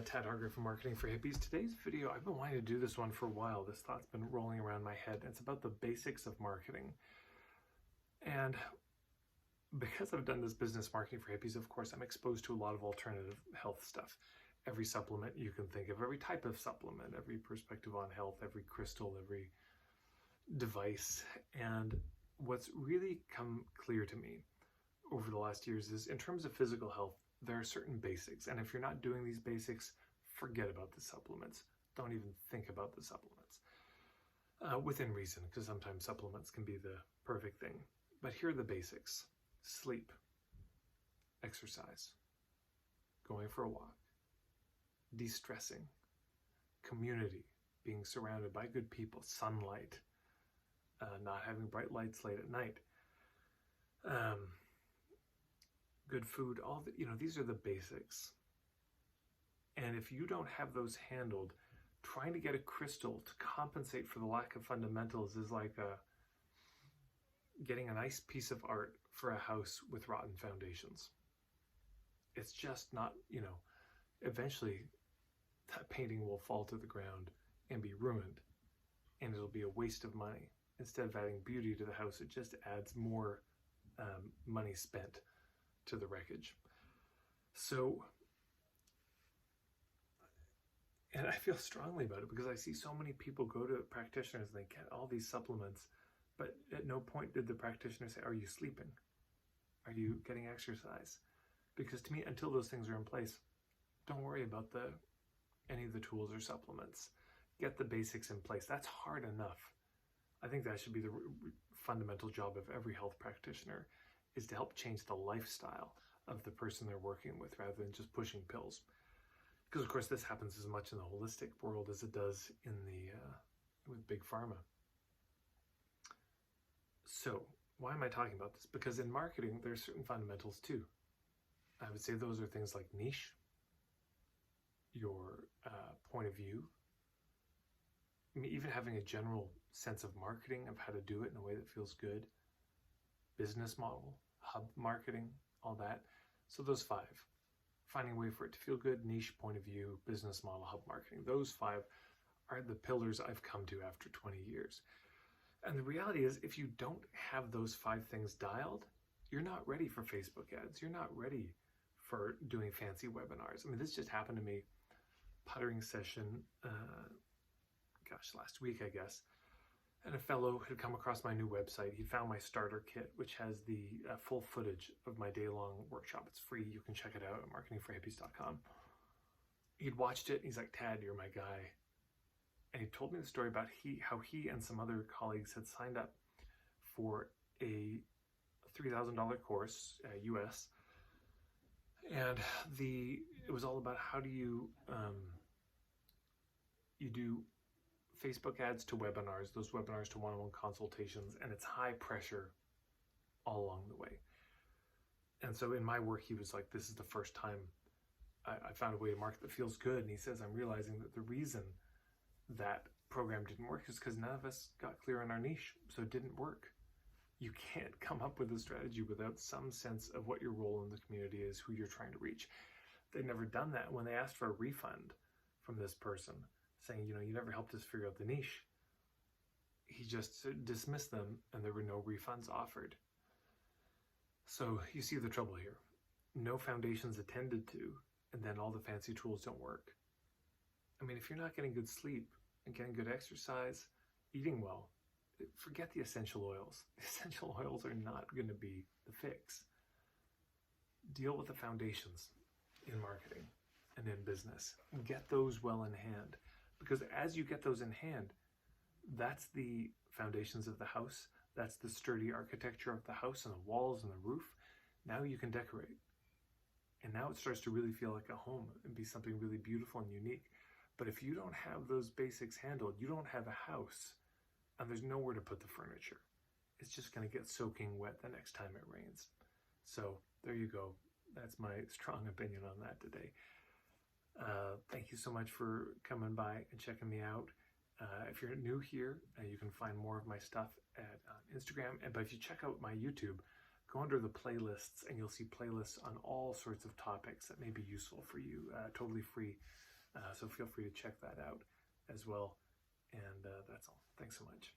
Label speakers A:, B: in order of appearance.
A: Tad Harger from Marketing for Hippies. Today's video, I've been wanting to do this one for a while. This thought's been rolling around my head. It's about the basics of marketing. And because I've done this business Marketing for Hippies, of course, I'm exposed to a lot of alternative health stuff. Every supplement you can think of, every type of supplement, every perspective on health, every crystal, every device. And what's really come clear to me over the last years is in terms of physical health, there are certain basics. And if you're not doing these basics, forget about the supplements. Don't even think about the supplements. Within reason, because sometimes supplements can be the perfect thing. But here are the basics. Sleep, exercise, going for a walk, de-stressing, community, being surrounded by good people, sunlight, not having bright lights late at night, good food, these are the basics. And if you don't have those handled, trying to get a crystal to compensate for the lack of fundamentals is like getting a nice piece of art for a house with rotten foundations. It's just not, eventually that painting will fall to the ground and be ruined, and it'll be a waste of money. Instead of adding beauty to the house, it just adds more money spent to the wreckage. So, and I feel strongly about it because I see so many people go to practitioners and they get all these supplements, but at no point did the practitioner say, are you sleeping? Are you getting exercise? Because to me, until those things are in place, don't worry about any of the tools or supplements. Get the basics in place. That's hard enough. I think that should be the fundamental job of every health practitioner, is to help change the lifestyle of the person they're working with rather than just pushing pills. Because of course this happens as much in the holistic world as it does in with big pharma. So why am I talking about this? Because in marketing, there's certain fundamentals too. I would say those are things like niche, your point of view, even having a general sense of marketing, of how to do it in a way that feels good, business model, hub marketing, all that. So those 5, finding a way for it to feel good, niche, point of view, business model, hub marketing. Those 5 are the pillars I've come to after 20 years. And the reality is, if you don't have those 5 things dialed, you're not ready for Facebook ads. You're not ready for doing fancy webinars. I mean, this just happened to me, puttering session, last week, I guess. And a fellow had come across my new website. He found my starter kit, which has the full footage of my day-long workshop. It's free. You can check it out at marketingforhippies.com. He'd watched it. And he's like, Tad, you're my guy. And he told me the story about how he and some other colleagues had signed up for a $3,000 course, US. And it was all about how do you do Facebook ads to webinars, those webinars to one-on-one consultations, and it's high pressure all along the way. And so in my work, he was like, this is the first time I found a way to market that feels good. And he says, I'm realizing that the reason that program didn't work is because none of us got clear on our niche, so it didn't work. You can't come up with a strategy without some sense of what your role in the community is, who you're trying to reach. They'd never done that. When they asked for a refund from this person, saying, you never helped us figure out the niche, he just dismissed them and there were no refunds offered. So you see the trouble here. No foundations attended to, and then all the fancy tools don't work. I mean, if you're not getting good sleep and getting good exercise, eating well, forget the essential oils. The essential oils are not going to be the fix. Deal with the foundations in marketing and in business. Get those well in hand. Because as you get those in hand, that's the foundations of the house. That's the sturdy architecture of the house and the walls and the roof. Now you can decorate. And now it starts to really feel like a home and be something really beautiful and unique. But if you don't have those basics handled, you don't have a house, and there's nowhere to put the furniture. It's just going to get soaking wet the next time it rains. So there you go. That's my strong opinion on that today. Thank you so much for coming by and checking me out. If you're new here, you can find more of my stuff at Instagram. But if you check out my YouTube, go under the playlists and you'll see playlists on all sorts of topics that may be useful for you, totally free. So feel free to check that out as well. And that's all. Thanks so much.